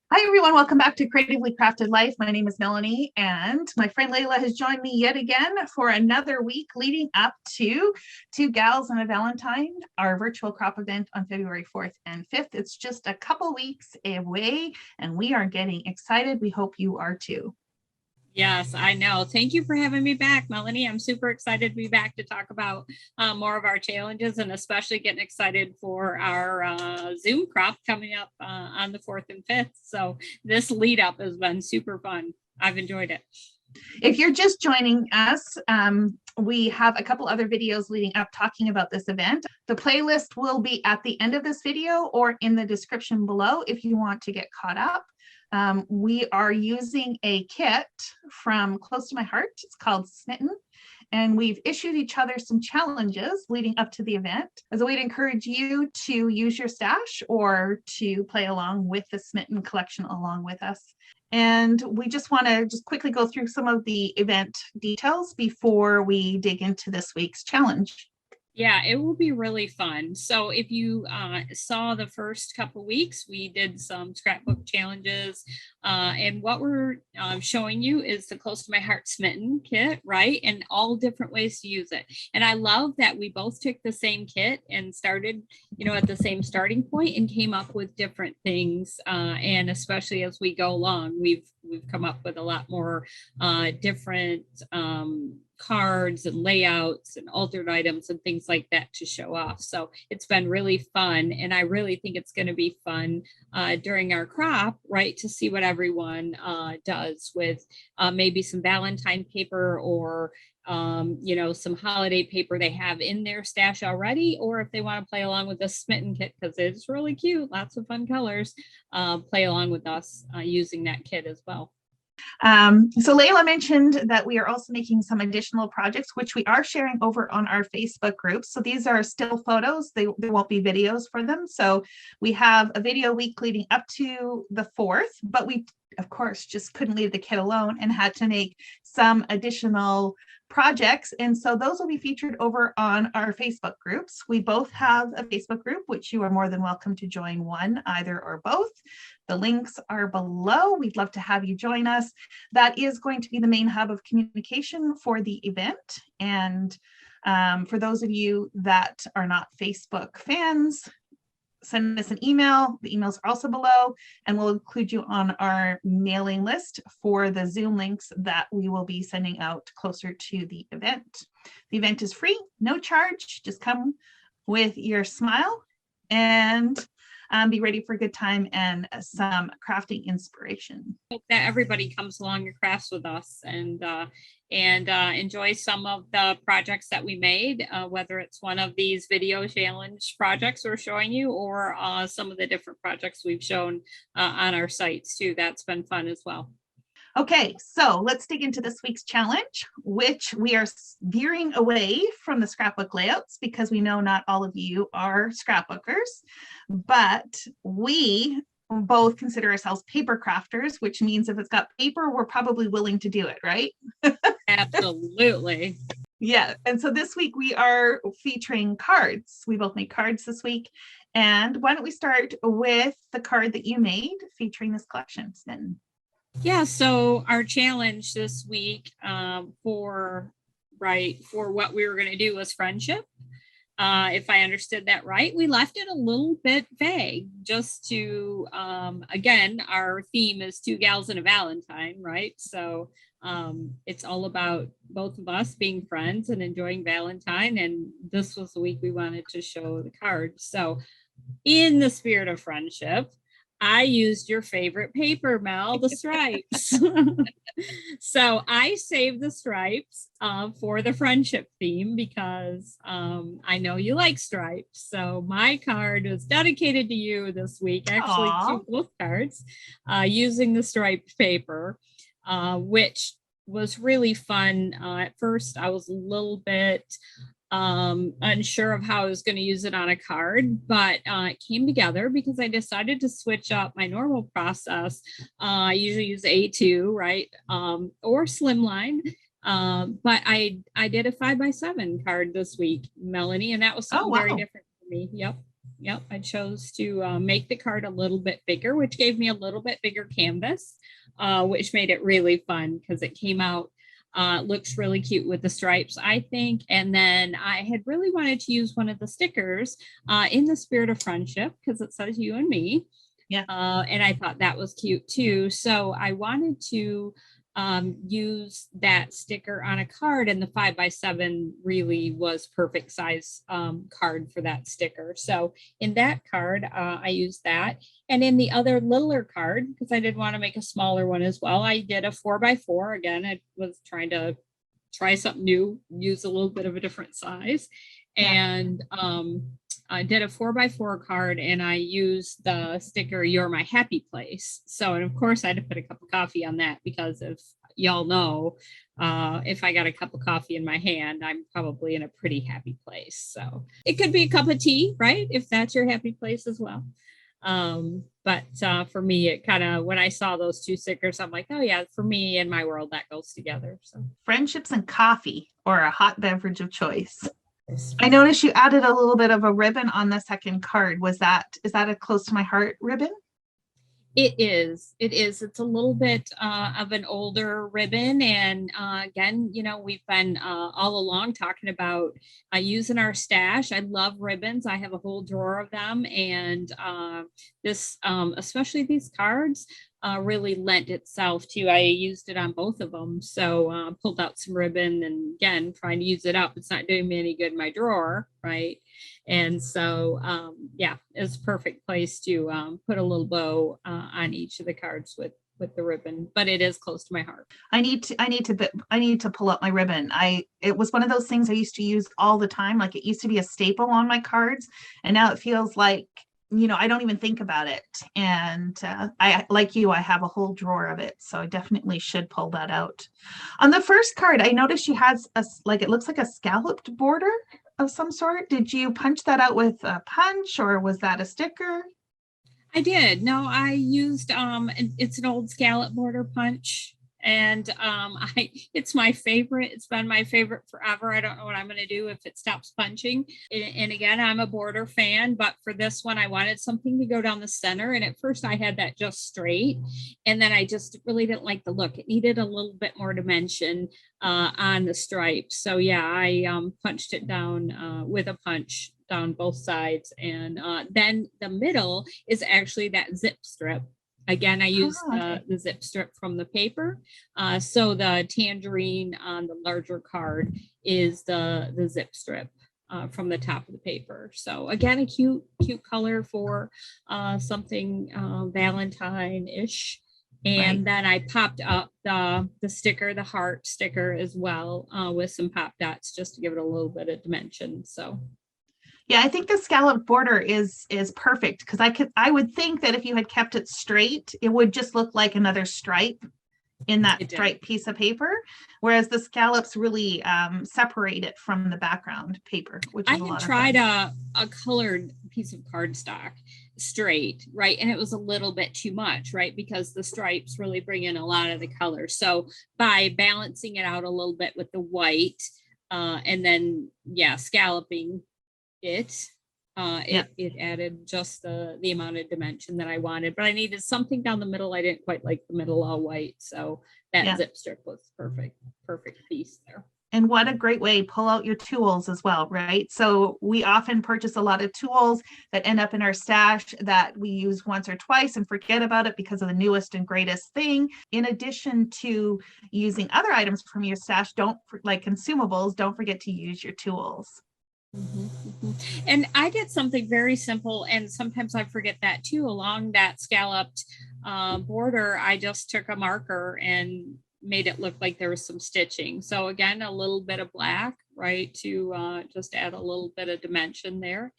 Hi everyone, welcome back to Creatively Crafted Life. My name is Melanie and my friend Lela has joined me yet again for another week leading up to Two Gals and a Valentine, our virtual crop event on February 4th and 5th. It's just a couple weeks away and we are getting excited. We hope you are too. Yes, I know. Thank you for having me back, Melanie. I'm super excited to be back to talk about more of our challenges and especially getting excited for our Zoom crop coming up on the 4th and 5th. So this lead up has been super fun. I've enjoyed it. If you're just joining us, we have a couple other videos leading up talking about this event. The playlist will be at the end of this video or in the description below if you want to get caught up. We are using a kit from Close to My Heart. It's called Smitten. And we've issued each other some challenges leading up to the event as a way to encourage you to use your stash or to play along with the Smitten Collection along with us. And we just want to quickly go through some of the event details before we dig into this week's challenge. Yeah, it will be really fun. So if you saw the first couple weeks, we did some scrapbook challenges. And what we're showing you is the Close to My Heart Smitten kit, right? And all different ways to use it. And I love that we both took the same kit and started, at the same starting point and came up with different things. And especially as we go along, we've come up with a lot more different cards and layouts and altered items and things like that to show off. So it's been really fun. And I really think it's going to be fun during our crop, right, to see what everyone does with maybe some Valentine paper or some holiday paper they have in their stash already, or if they want to play along with the Smitten kit because it's really cute, lots of fun colors, play along with us using that kit as well. So Lela mentioned that we are also making some additional projects, which we are sharing over on our Facebook group. So these are still photos. There won't be videos for them. So we have a video week leading up to the 4th, but we, of course, just couldn't leave the kit alone and had to make some additional projects. And so those will be featured over on our Facebook groups. We both have a Facebook group, which you are more than welcome to join one, either or both. The links are below. We'd love to have you join us. That is going to be the main hub of communication for the event. And for those of you that are not Facebook fans, send us an email. The emails are also below, and we'll include you on our mailing list for the Zoom links that we will be sending out closer to the event. The event is free, no charge. Just come with your smile and be ready for a good time and some crafting inspiration. Hope that everybody comes along and crafts with us and enjoy some of the projects that we made, whether it's one of these video challenge projects we're showing you or some of the different projects we've shown on our sites too. That's been fun as well. Okay, so let's dig into this week's challenge, which we are veering away from the scrapbook layouts because we know not all of you are scrapbookers, but we both consider ourselves paper crafters, which means if it's got paper, we're probably willing to do it, right? Absolutely. Yeah, and so this week we are featuring cards. We both made cards this week. And why don't we start with the card that you made featuring this collection, Smitten? Yeah, so our challenge this week for what we were going to do was friendship. If I understood that right, we left it a little bit vague just to, again, our theme is Two Gals and a Valentine, right? So it's all about both of us being friends and enjoying Valentine. And this was the week we wanted to show the cards. So in the spirit of friendship, I used your favorite paper, Mel, the stripes. So I saved the stripes for the friendship theme because I know you like stripes. So my card was dedicated to you this week, actually to both cards, using the striped paper, which was really fun. At first, I was a little bit unsure of how I was going to use it on a card, but it came together because I decided to switch up my normal process. I usually use A2, right? Or Slimline. But I did a 5x7 card this week, Melanie, and that was something very different for me. Yep. Yep. I chose to make the card a little bit bigger, which gave me a little bit bigger canvas, which made it really fun because it came out, looks really cute with the stripes, I think. And then I had really wanted to use one of the stickers in the spirit of friendship because it says you and me. Yeah. And I thought that was cute too. So I wanted to use that sticker on a card, and the 5x7 really was perfect size card for that sticker. So in that card, I used that. And in the other littler card, because I did want to make a smaller one as well, I did a 4x4. Again, I was trying to try something new, use a little bit of a different size. Yeah. And I did a 4x4 card, and I used the sticker, "You're my happy place." So, and of course I had to put a cup of coffee on that because if y'all know, if I got a cup of coffee in my hand, I'm probably in a pretty happy place. So it could be a cup of tea, right? If that's your happy place as well. But for me, it kind of, when I saw those two stickers, I'm like, oh yeah, for me in my world, that goes together. So Friendships and coffee, or a hot beverage of choice. I noticed you added a little bit of a ribbon on the second card. Is that a close to my heart ribbon? It is. It is. It's a little bit of an older ribbon. And again, you know, we've been all along talking about using our stash. I love ribbons. I have a whole drawer of them. And this, especially these cards, really lent itself to, I used it on both of them. So pulled out some ribbon and again, trying to use it up. It's not doing me any good in my drawer, right? And so, yeah, it's a perfect place to put a little bow on each of the cards with the ribbon, but it is close to my heart. I need to pull up my ribbon. It was one of those things I used to use all the time. Like, it used to be a staple on my cards, and now it feels like, you know, I don't even think about it. And I, like you, I have a whole drawer of it, so I definitely should pull that out. On the first card, I noticed she has it looks like a scalloped border of some sort. Did you punch that out with a punch, or was that a sticker? I did. No, I used it's an old scallop border punch. And it's my favorite. It's been my favorite forever. I don't know what I'm going to do if it stops punching. And again, I'm a border fan, but for this one, I wanted something to go down the center. And at first I had that just straight. And then I just really didn't like the look. It needed a little bit more dimension on the stripes. So yeah, I punched it down with a punch down both sides. And then the middle is actually that zip strip. Again, I used the zip strip from the paper. So the tangerine on the larger card is the zip strip from the top of the paper. So again, a cute color for something Valentine-ish. And then I popped up the sticker, the heart sticker as well, with some pop dots just to give it a little bit of dimension. So yeah, I think the scallop border is perfect, because I would think that if you had kept it straight, it would just look like another stripe in that striped piece of paper, whereas the scallops really separate it from the background paper, which is a lot of fun. I had tried a colored piece of cardstock straight, right? And it was a little bit too much, right? Because the stripes really bring in a lot of the color. So by balancing it out a little bit with the white and then, yeah, scalloping it added just the amount of dimension that I wanted, but I needed something down the middle. I didn't quite like the middle all white, so that zip strip was perfect piece there. And what a great way to pull out your tools as well, right? So we often purchase a lot of tools that end up in our stash that we use once or twice and forget about it because of the newest and greatest thing. In addition to using other items from your stash, like consumables, don't forget to use your tools. And I did something very simple, and sometimes I forget that too. Along that scalloped border, I just took a marker and made it look like there was some stitching. So again, a little bit of black, right, to just add a little bit of dimension there,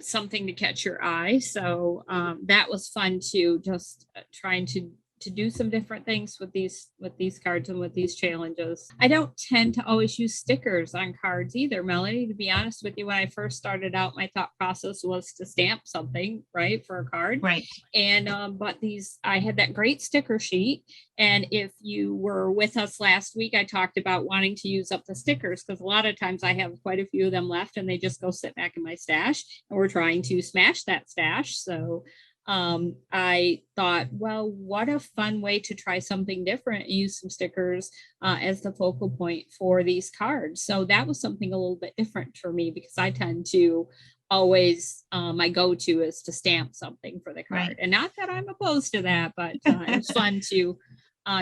something to catch your eye. So that was fun too, just trying to do some different things with these cards and with these challenges. I don't tend to always use stickers on cards either, Melanie. To be honest with you, when I first started out, my thought process was to stamp something, right, for a card. Right. And but I had that great sticker sheet. And if you were with us last week, I talked about wanting to use up the stickers, because a lot of times I have quite a few of them left and they just go sit back in my stash, and we're trying to smash that stash. So I thought, well, what a fun way to try something different, use some stickers as the focal point for these cards. So that was something a little bit different for me, because I tend to always, my go-to is to stamp something for the card. Right. And not that I'm opposed to that, but it's fun to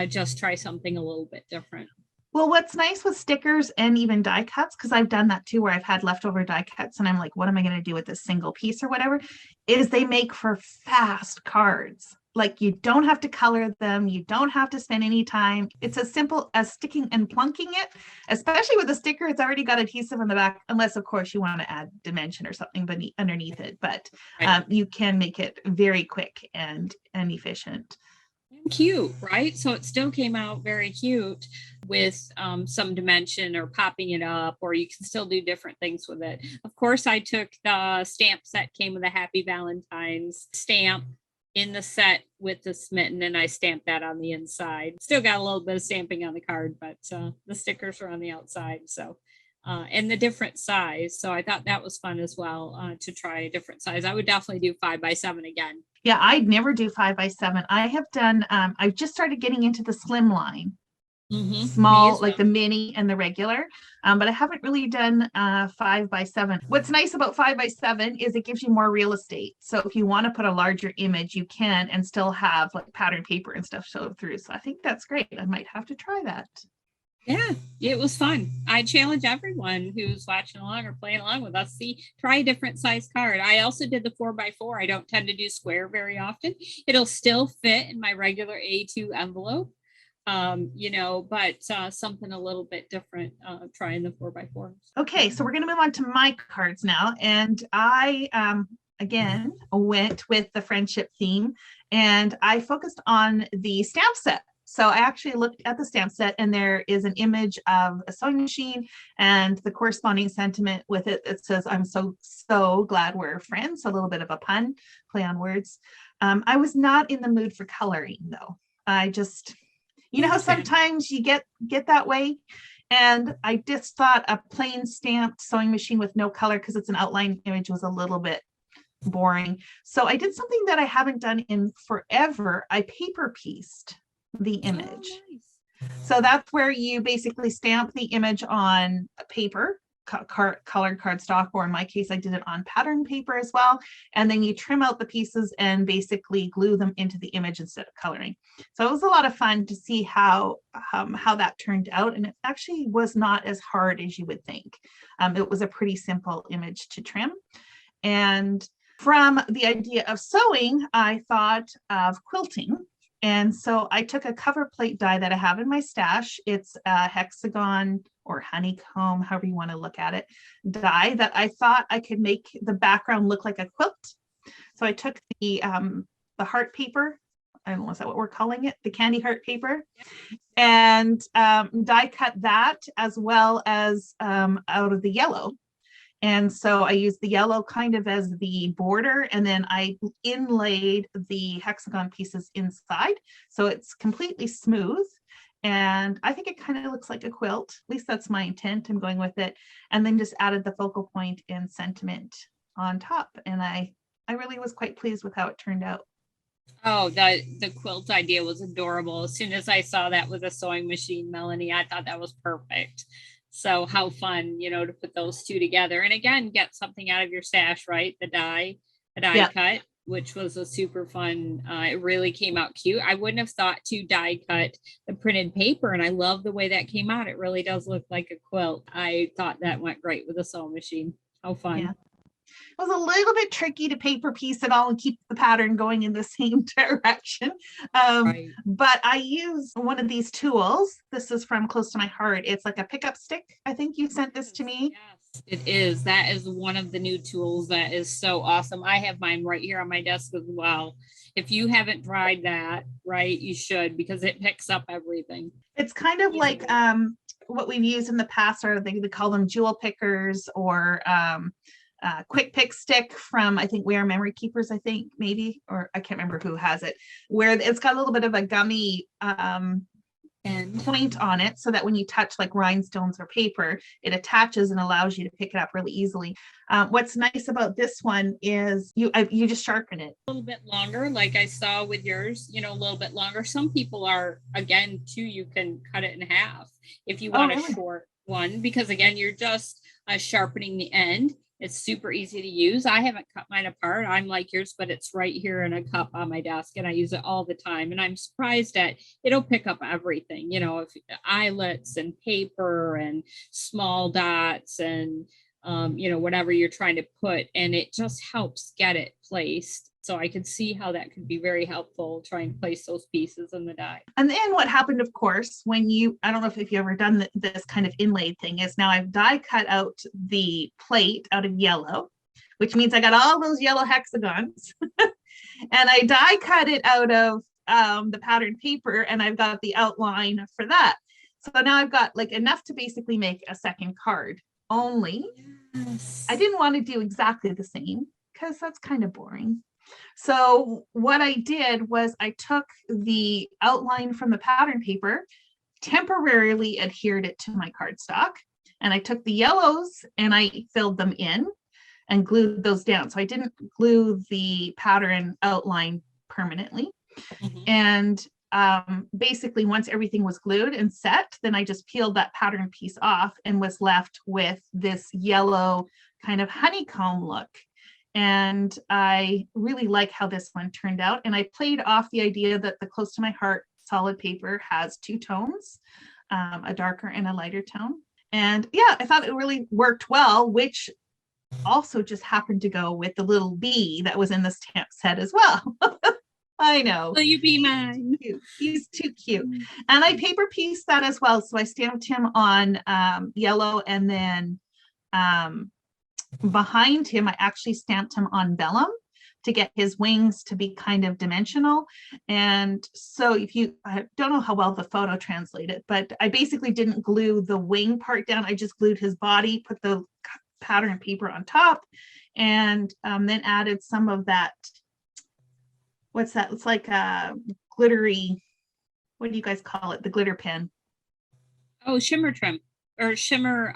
just try something a little bit different. Well, what's nice with stickers and even die cuts, because I've done that too, where I've had leftover die cuts and I'm like, what am I going to do with this single piece or whatever, is they make for fast cards. Like, you don't have to color them. You don't have to spend any time. It's as simple as sticking and plunking it, especially with a sticker. It's already got adhesive on the back, unless of course you want to add dimension or something underneath it. But you can make it very quick and efficient. Cute, right? So it still came out very cute with some dimension or popping it up, or you can still do different things with it. Of course, I took the stamp set, came with a Happy Valentine's stamp in the set with the Smitten, and I stamped that on the inside. Still got a little bit of stamping on the card, but the stickers are on the outside. So and the different size. So I thought that was fun as well, to try a different size. I would definitely do 5x7 again. Yeah, I'd never do 5x7. I have done, I've just started getting into the slim line. Mm-hmm. Small, like the mini and the regular, but I haven't really done 5x7. What's nice about 5x7 is it gives you more real estate. So if you want to put a larger image, you can, and still have like pattern paper and stuff show through. So I think that's great. I might have to try that. Yeah, it was fun. I challenge everyone who's watching along or playing along with us, try a different size card. I also did the 4x4. I don't tend to do square very often. It'll still fit in my regular A2 envelope, but something a little bit different, trying the 4x4. Okay, so we're going to move on to my cards now. And I, again, went with the friendship theme, and I focused on the stamp set. So I actually looked at the stamp set, and there is an image of a sewing machine and the corresponding sentiment with it. It says, I'm so glad we're friends. A little bit of a pun, play on words. I was not in the mood for coloring though. I just, you know how sometimes you get that way? And I just thought a plain stamped sewing machine with no color, because it's an outline image, was a little bit boring. So I did something that I haven't done in forever. I paper pieced the image. Oh, nice. So that's where you basically stamp the image on paper, colored cardstock, or in my case, I did it on pattern paper as well. And then you trim out the pieces and basically glue them into the image instead of coloring. So it was a lot of fun to see how that turned out. And it actually was not as hard as you would think. It was a pretty simple image to trim. And from the idea of sewing, I thought of quilting. And so I took a cover plate die that I have in my stash. It's a hexagon or honeycomb, however you want to look at it, die that I thought I could make the background look like a quilt. So I took the heart paper, I don't know, is that what we're calling it? The candy heart paper, and die cut that, as well as out of the yellow. And so I used the yellow kind of as the border, and then I inlaid the hexagon pieces inside. So it's completely smooth. And I think it kind of looks like a quilt. At least that's my intent. I'm going with it. And then just added the focal point and sentiment on top. And I really was quite pleased with how it turned out. Oh, the quilt idea was adorable. As soon as I saw that with a sewing machine, Melanie, I thought that was perfect. So how fun, to put those two together. And again, get something out of your stash, right? The die cut, which was a super fun. It really came out cute. I wouldn't have thought to die cut the printed paper, and I love the way that came out. It really does look like a quilt. I thought that went great with a sewing machine. How fun. Yeah. It was a little bit tricky to paper piece it all and keep the pattern going in the same direction. Right. But I use one of these tools. This is from Close to My Heart. It's like a pickup stick. I think you sent this to me. Yes, it is. That is one of the new tools that is so awesome. I have mine right here on my desk as well. If you haven't tried that, right, you should, because it picks up everything. It's kind of like what we've used in the past, or they call them jewel pickers, or quick pick stick from, I think, We Are Memory Keepers, I think, maybe, or I can't remember who has it, where it's got a little bit of a gummy and point on it, so that when you touch like rhinestones or paper, it attaches and allows you to pick it up really easily. What's nice about this one is you just sharpen it a little bit longer, like I saw with yours, a little bit longer. Some people are, again, too, you can cut it in half if you want a short one, because again, you're just sharpening the end. It's super easy to use. I haven't cut mine apart. I'm like yours, but it's right here in a cup on my desk, and I use it all the time. And I'm surprised that it'll pick up everything, if eyelets and paper and small dots and, whatever you're trying to put. And it just helps get it placed. So I could see how that could be very helpful, trying to place those pieces in the die. And then what happened, of course, when I don't know if you've ever done this kind of inlaid thing, is now I've die cut out the plate out of yellow, which means I got all those yellow hexagons. And I die cut it out of the patterned paper, and I've got the outline for that. So now I've got like enough to basically make a second card. Only I didn't want to do exactly the same, because that's kind of boring. So what I did was I took the outline from the pattern paper, temporarily adhered it to my cardstock, and I took the yellows and I filled them in and glued those down. So I didn't glue the pattern outline permanently. Mm-hmm. And basically, once everything was glued and set, then I just peeled that pattern piece off and was left with this yellow kind of honeycomb look. And I really like how this one turned out. And I played off the idea that the Close to My Heart solid paper has two tones, a darker and a lighter tone. And yeah, I thought it really worked well, which also just happened to go with the little bee that was in the stamp set as well. I know. Will you be mine? He's too cute. And I paper pieced that as well. So I stamped him on yellow, and then behind him, I actually stamped him on vellum to get his wings to be kind of dimensional. And so I don't know how well the photo translated, but I basically didn't glue the wing part down. I just glued his body, put the pattern paper on top, and then added some of that. What's that? It's like a glittery, what do you guys call it? The glitter pen. Oh, shimmer trim or shimmer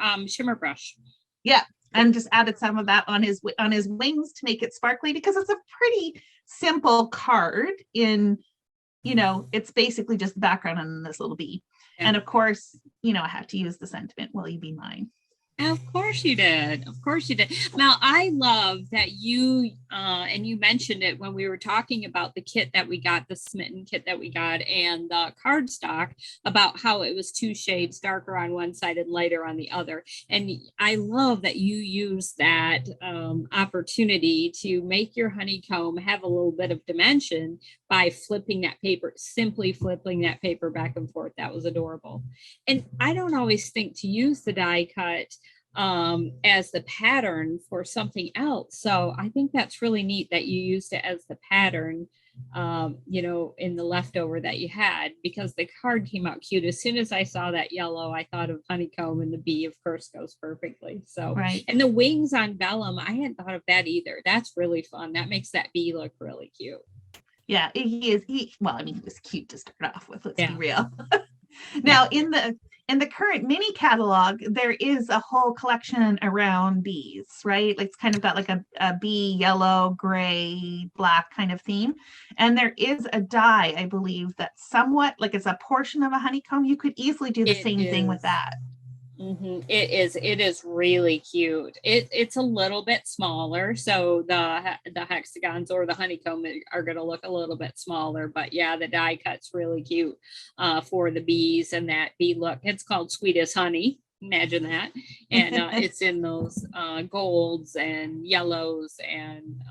brush. Yeah. And just added some of that on his wings to make it sparkly, because it's a pretty simple card in, it's basically just the background and this little bee. Yeah. And of course, I have to use the sentiment, will you be mine? Of course you did. Of course you did. Now, I love that you, and you mentioned it when we were talking about the kit that we got, the Smitten kit that we got, and the cardstock, about how it was two shades darker on one side and lighter on the other. And I love that you use that opportunity to make your honeycomb have a little bit of dimension by flipping that paper, simply flipping that paper back and forth. That was adorable. And I don't always think to use the die cut as the pattern for something else. So I think that's really neat that you used it as the pattern, in the leftover that you had, because the card came out cute. As soon as I saw that yellow, I thought of honeycomb, and the bee, of course, goes perfectly. So, right. And the wings on vellum, I hadn't thought of that either. That's really fun. That makes that bee look really cute. Yeah, he is. He was cute to start off with. Let's be real. Now, in the current mini catalog, there is a whole collection around bees, right? Like, it's kind of got like a bee, yellow, gray, black kind of theme. And there is a die, I believe, that's somewhat like it's a portion of a honeycomb. You could easily do the same thing with that. Mm-hmm. It is really cute. It's a little bit smaller, so the hexagons or the honeycomb are going to look a little bit smaller, but yeah, the die cut's really cute for the bees and that bee look. It's called Sweet as Honey, Imagine that. And it's in those golds and yellows and,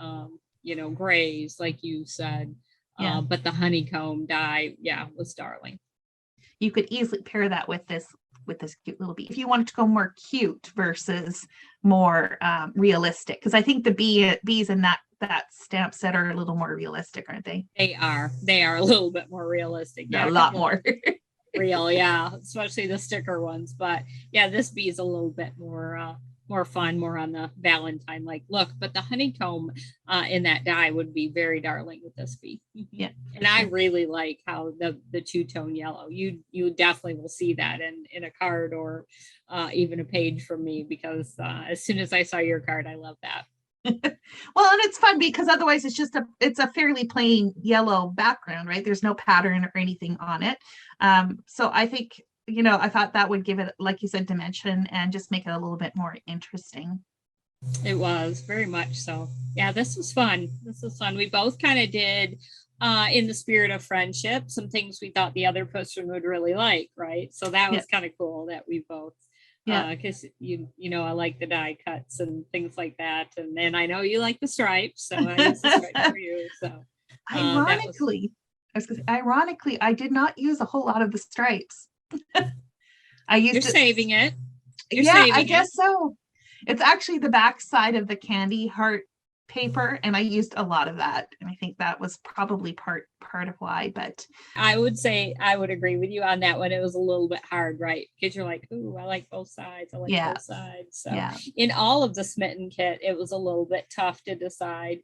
grays, like you said. But the honeycomb dye, was darling. You could easily pair that with this cute little bee if you wanted to go more cute versus more realistic, because I think the bees in that stamp set are a little more realistic, aren't they? They are a little bit more realistic. A lot more real, especially the sticker ones. But this bee is a little bit more fun, more on the Valentine like look. But the honeycomb in that dye would be very darling with this bee. Yeah, and I really like how the two-tone yellow. You definitely will see that in a card or even a page from me, because as soon as I saw your card, I love that. Well, and it's fun because otherwise it's a fairly plain yellow background, right? There's no pattern or anything on it. So I think, I thought that would give it, like you said, dimension and just make it a little bit more interesting. It was very much so. This was fun. We both kind of did in the spirit of friendship some things we thought the other person would really like, right? So that was kind of cool that we both, because I like the die cuts and things like that, and then I know you like the stripes, so I use the stripes for you. So ironically, I did not use a whole lot of the stripes. I used You're saving it. I guess so. It's actually the back side of the candy heart paper, and I used a lot of that, and I think that was probably part of why. But I would say I would agree with you on that one. It was a little bit hard, right? Because you're like, ooh, I like both sides. Both sides. So in all of the Smitten kit, it was a little bit tough to decide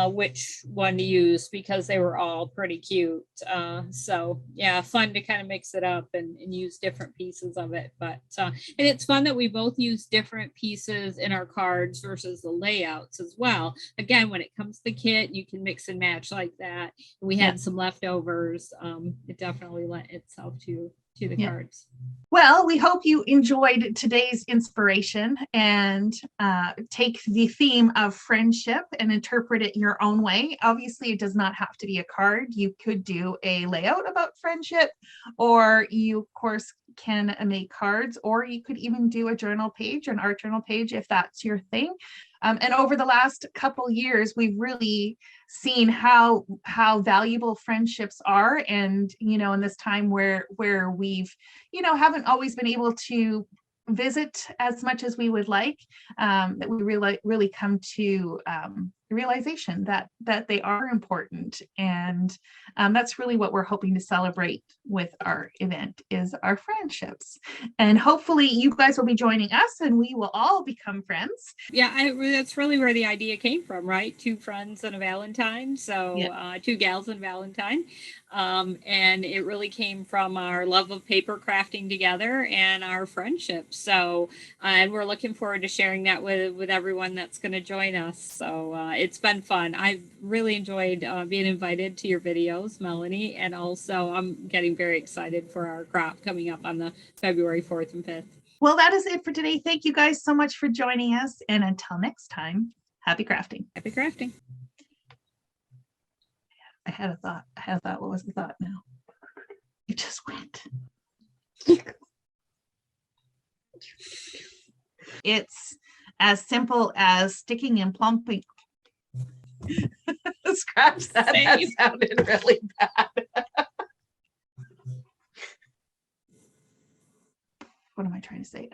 which one to use, because they were all pretty cute. So fun to kind of mix it up and use different pieces of it. But and it's fun that we both use different pieces in our cards versus the layouts as well. Again, when it comes to the kit, you can mix and match like that. We had some leftovers. It definitely lent itself to the cards. Well, we hope you enjoyed today's inspiration and take the theme of friendship and interpret it your own way. Obviously, it does not have to be a card. You could do a layout about friendship, or you, of course, can make cards, or you could even do a journal page, an art journal page, if that's your thing. And over the last couple years, we've really seen how valuable friendships are, and in this time where we've haven't always been able to visit as much as we would like, that we really come to the realization that they are important, and that's really what we're hoping to celebrate with our event, is our friendships. And hopefully you guys will be joining us and we will all become friends. That's really where the idea came from, right? Two friends and a Valentine. So two gals and Valentine. And it really came from our love of paper crafting together and our friendship. So, and we're looking forward to sharing that with everyone that's going to join us. So it's been fun. I've really enjoyed being invited to your videos, Melanie, and also I'm getting very excited for our crop coming up on the February 4th and 5th. Well, that is it for today. Thank you guys so much for joining us. And until next time, happy crafting. Happy crafting. I had a thought. What was the thought now? It just went. It's as simple as sticking and plumping. Scratch that. That sounded really bad. What am I trying to say?